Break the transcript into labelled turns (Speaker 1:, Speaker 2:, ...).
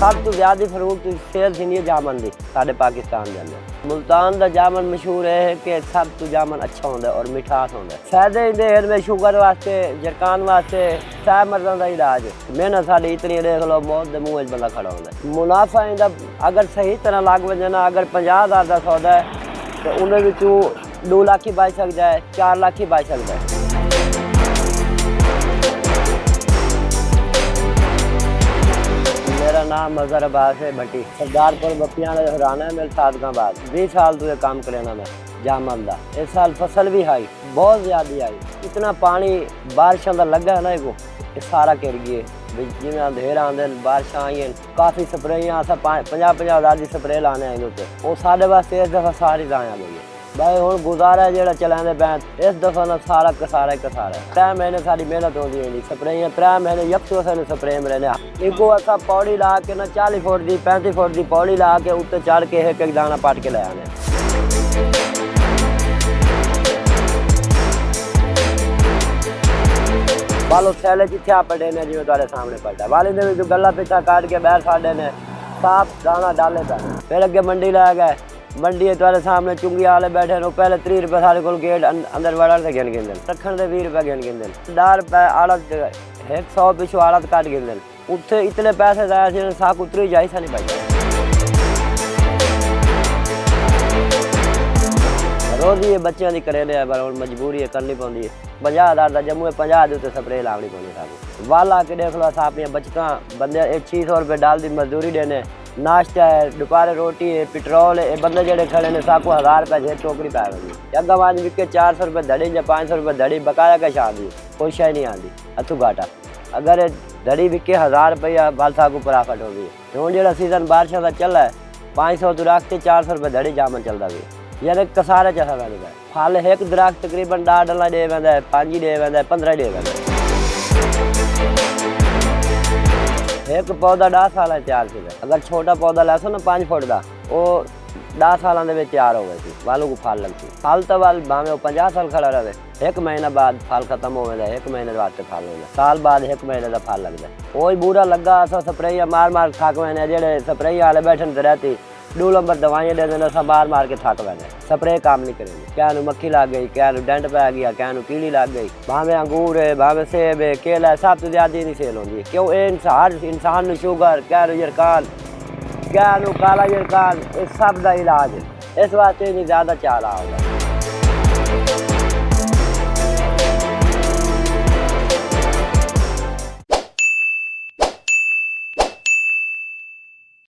Speaker 1: सब तो ज़्यादा फरूक सेल थी जामन की साढ़े पाकिस्तान के अंदर। मुल्तान का जामन मशहूर है कि सब तो जामन अच्छा होता है और मिठास होता है। फायदे इनमें शुगर वास्ते, जरकान वास्ते, सह मर्दों का इलाज। मेहनत साड़ी इतनी देख लो, मौत के मुँह बंदा खड़ा होता है। मुनाफा इनका अगर सही तरह लग बजे ना, अगर 50,000 का सौदा है तो उन्हें 2 लाख ही बच सकता है, 4 लाख ही बच सकता है। मेरा नाम मजहर अब्बास है भट्टी, सरदारपुर बपियां हराना है। मेरे 7 का बाद 20 साल तो ये काम करेना मैं जामन का। इस साल फसल भी आई, बहुत ज़्यादा आई। इतना पानी बारिशों का लगा है ना, ये सारा गिर गए। जिमें अंधेर आते बारिश आई, काफ़ी स्प्रेयां 50,000 की स्प्रे लाने आए उत्ते, वो साढ़े वास्ते इस दफ़ा सारी जाया गई है। भाई हूँ गुजारा है जो चलाने पैन, इस दफ़ा ना सारा कसारा ही कसारा है। 3 महीने सारी मेहनत होती है स्प्रे, 3 महीने यकसों सारे स्प्रे में रहने। इनको असा पौड़ी ला के ना 40 फुट की 35 फुट की पौड़ी ला के उत्ते चढ़ के एक दाना पट के ले आने। वालो सैले जिथे आप पटे ने जिम्मे तुम्हारे सामने पटा वाली ने भी गला पिछा काट के बैर साढ़े ने साफ दाना डाले था। फिर अगे मंडी ला गए, मंडी तुम्हारे सामने चुंगी वाले बैठे नो। पहले 30 रुपये सारे को गेट अंदर वड़न से गिन गिन रखन से 20 रुपये गिन गिन 10 रुपये आड़त 100 पिछू आड़त काट गिन उत्थे इतने पैसे जाया साक उतरी जाई सा नहीं बचा। रोज ये बच्चों की करेले है, पर मजबूरी है करनी पौंदी है। 50,000 का जम्मू 50 उत्ते स्प्रे लानी पौनी सानू। वाला के देख लो अपनी बचत बंदे 600 रुपये डाल दी मजदूरी देने, नाश्ता है, दोपहर रोटी है, पेट्रोल है। बंदे जड़े खड़े ने साकू 1000 रुपये जेब टोकरी पै गई। अगर आज विके 400 रुपये धड़ी या 500 रुपये धड़ी बकाया कैसे आती, कोई शय नहीं आती अथू घाटा। अगर धड़ी विके 1000 रुपया बाल साकू प्रॉफिट हो गई। हूँ जो सीजन बारिशों का चल है 500 तो रखते 400 रुपये धड़ी जामन चलता भी, यानी कसारे चसा पैदा। फल एक दरख्त तकरीबन 10 डला दे पैदा है, 5 ही दे पैदा है, 15 दे पैदा है। एक पौधा 10 साल तैयार किया। अगर छोटा पौधा लैसो ना 5 फुट का, वो 10 सालों के तैयार हो गए वालों को फल लगती। फल तो वाल भावे 50 साल खड़ा रहे, 1 महीना बाद फल खत्म हो गया, 1 महीने बाद फल हो गया, साल बाद 1 महीने का फल लगता है। वही बूढ़ा लगा अस स्प्रे मार मार थक मैंने, जेडे स्प्रे वाले बैठन रहती 2 नंबर दवाइयाँ दे देना, सब मार मार के थक पैने। स्प्रे काम नहीं करेंगे। क्या मक्खी लग गई, क्या डेंट पै गया, क्या कीड़ी लग गई। भावे अंगूर है, भावे सेब है, केला है, सब तो ज़्यादा नहीं सेल होती है। क्यों हर इंसान शुगर, क्या यरकान, क्या काला यरकान, इस सब का इलाज है। इस वास्ते नहीं ज़्यादा चाह रहा होगा।